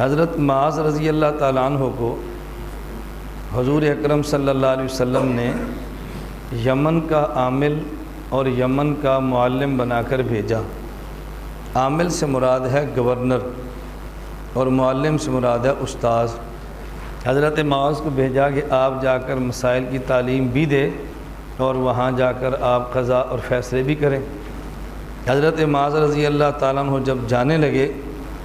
حضرت معاذ رضی اللہ تعالیٰ عنہ کو حضور اکرم صلی اللہ علیہ وسلم نے یمن کا عامل اور یمن کا معلم بنا کر بھیجا۔ عامل سے مراد ہے گورنر اور معلم سے مراد ہے استاذ۔ حضرت معاذ کو بھیجا کہ آپ جا کر مسائل کی تعلیم بھی دے اور وہاں جا کر آپ قضا اور فیصلے بھی کریں۔ حضرت معاذ رضی اللہ تعالیٰ عنہ جب جانے لگے،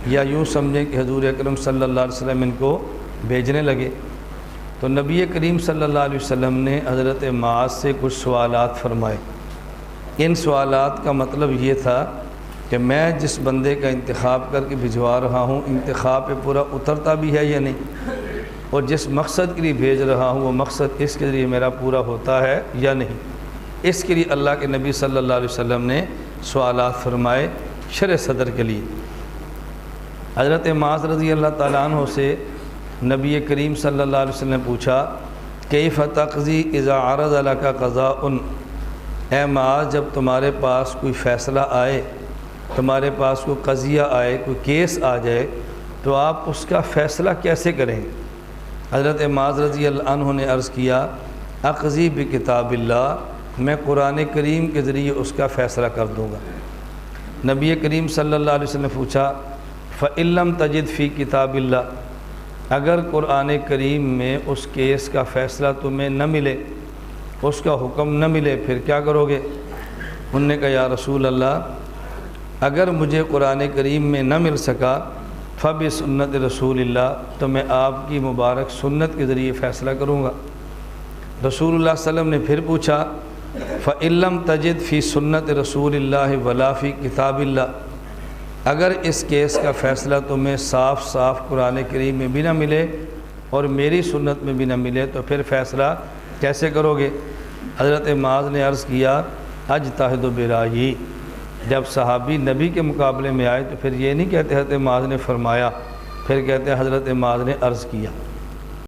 یا یوں سمجھیں کہ حضور اکرم صلی اللہ علیہ وسلم ان کو بھیجنے لگے، تو نبی کریم صلی اللہ علیہ وسلم نے حضرت معاذ سے کچھ سوالات فرمائے۔ ان سوالات کا مطلب یہ تھا کہ میں جس بندے کا انتخاب کر کے بھجوا رہا ہوں، انتخاب پہ پورا اترتا بھی ہے یا نہیں، اور جس مقصد کے لیے بھیج رہا ہوں وہ مقصد اس کے ذریعے میرا پورا ہوتا ہے یا نہیں۔ اس کے لیے اللہ کے نبی صلی اللہ علیہ وسلم نے سوالات فرمائے شرح صدر کے لیے۔ حضرت معاذ رضی اللہ تعالیٰ عنہ سے نبی کریم صلی اللہ علیہ وسلم نے پوچھا، کیف تقضی اذا عرض لک قضاء، اے معاذ جب تمہارے پاس کوئی فیصلہ آئے، تمہارے پاس کوئی قضیہ آئے، کوئی کیس آ جائے، تو آپ اس کا فیصلہ کیسے کریں؟ حضرت معاذ رضی اللہ عنہ نے عرض کیا، اقضی بکتاب اللہ، میں قرآن کریم کے ذریعے اس کا فیصلہ کر دوں گا۔ نبی کریم صلی اللہ علیہ وسلم نے پوچھا، فَإِن لَمْ تَجِدْ فِي کتاب اللہ، اگر قرآن کریم میں اس کیس کا فیصلہ تمہیں نہ ملے، اس کا حکم نہ ملے، پھر کیا کرو گے؟ انہوں نے کہا یا رسول اللہ، اگر مجھے قرآن کریم میں نہ مل سکا فَبِسُنَّتِ رسول اللہ، تو میں آپ کی مبارک سنت کے ذریعے فیصلہ کروں گا۔ رسول اللہ صلی اللہ علیہ وسلم نے پھر پوچھا، فَإِن لَمْ تَجِدْ فِي سُنَّتِ رسول اللہ وَلَا فِي کتاب اللہ، اگر اس کیس کا فیصلہ تمہیں صاف صاف قرآن کریم میں بھی نہ ملے اور میری سنت میں بھی نہ ملے، تو پھر فیصلہ کیسے کرو گے؟ حضرت معاذ نے عرض کیا، اجتہد برائیی، جب صحابی نبی کے مقابلے میں آئے تو پھر یہ نہیں کہتے حضرت معاذ نے فرمایا، پھر کہتے حضرت معاذ نے عرض کیا۔